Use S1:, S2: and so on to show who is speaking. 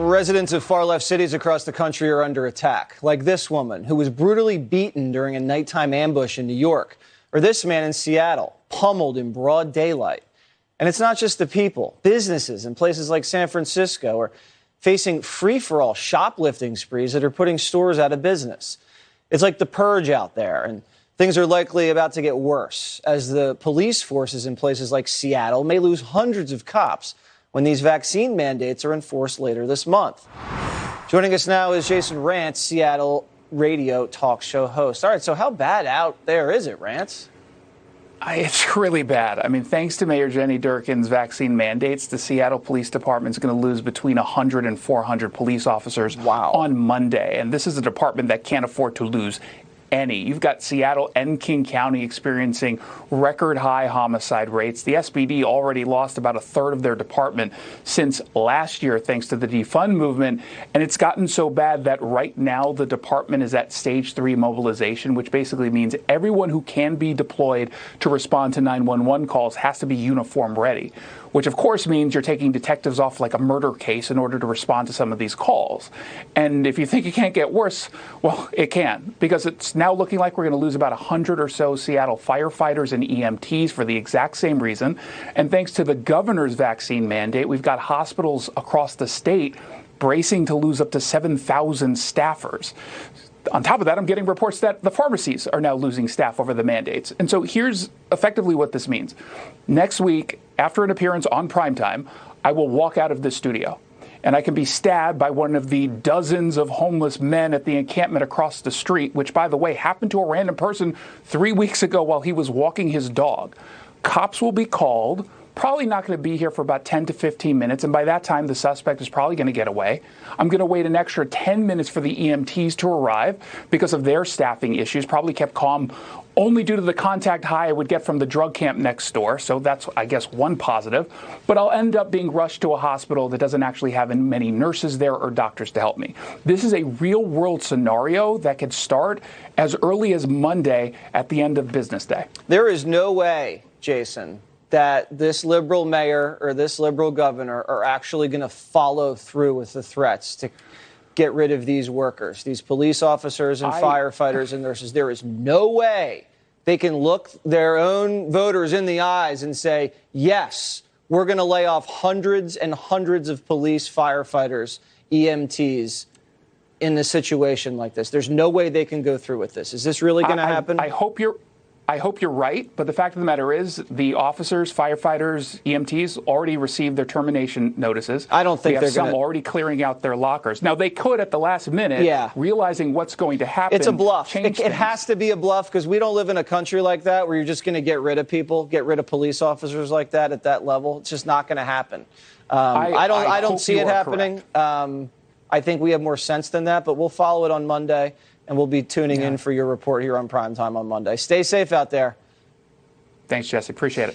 S1: Residents of far-left cities across the country are under attack, like this woman who was brutally beaten during a nighttime ambush in New York, or this man in Seattle, pummeled in broad daylight. And it's not just the people. Businesses in places like San Francisco are facing free-for-all shoplifting sprees that are putting stores out of business. It's like the purge out there, and things are likely about to get worse as the police forces in places like Seattle may lose hundreds of cops when these vaccine mandates are enforced later this month. Joining us now is Jason Rantz, Seattle radio talk show host. All right, so how bad out there is it, Rantz?
S2: It's really bad. I mean, thanks to Mayor Jenny Durkan's vaccine mandates, the Seattle Police Department is going to lose between 100 and 400 police officers on Monday. And this is a department that can't afford to lose any. You've got Seattle and King County experiencing record high homicide rates. The SPD already lost about a third of their department since last year, thanks to the defund movement. And it's gotten so bad that right now the department is at stage 3 mobilization, which basically means everyone who can be deployed to respond to 911 calls has to be uniform ready, which of course means you're taking detectives off like a murder case in order to respond to some of these calls. And if you think it can't get worse, well, it can, because it's now looking like we're going to lose about 100 or so Seattle firefighters and EMTs for the exact same reason. And thanks to the governor's vaccine mandate, we've got hospitals across the state bracing to lose up to 7,000 staffers. On top of that, I'm getting reports that the pharmacies are now losing staff over the mandates. And so here's effectively what this means. Next week, after an appearance on Primetime, I will walk out of this studio and I can be stabbed by one of the dozens of homeless men at the encampment across the street, which, by the way, happened to a random person 3 weeks ago while he was walking his dog. Cops will be called. Probably not going to be here for about 10 to 15 minutes, and by that time, the suspect is probably going to get away. I'm going to wait an extra 10 minutes for the EMTs to arrive because of their staffing issues, probably kept calm only due to the contact high I would get from the drug camp next door, so that's, I guess, one positive. But I'll end up being rushed to a hospital that doesn't actually have many nurses there or doctors to help me. This is a real-world scenario that could start as early as Monday at the end of business day.
S1: There is no way, Jason, that this liberal mayor or this liberal governor are actually going to follow through with the threats to get rid of these workers, these police officers and firefighters and nurses. There is no way they can look their own voters in the eyes and say, yes, we're going to lay off hundreds and hundreds of police, firefighters, EMTs in a situation like this. There's no way they can go through with this. Is this really going to happen?
S2: I hope you're right, but the fact of the matter is the officers, firefighters, EMTs already received their termination notices.
S1: I don't think they're going to.
S2: Some already clearing out their lockers. Now, they could at the last minute, realizing what's going to happen.
S1: It's a bluff. It has to be a bluff because we don't live in a country like that where you're just going to get rid of people, get rid of police officers like that at that level. It's just not going to happen. I don't see it happening. I think we have more sense than that, but we'll follow it on Monday. And we'll be tuning in for your report here on Primetime on Monday. Stay safe out there.
S2: Thanks, Jesse. Appreciate it.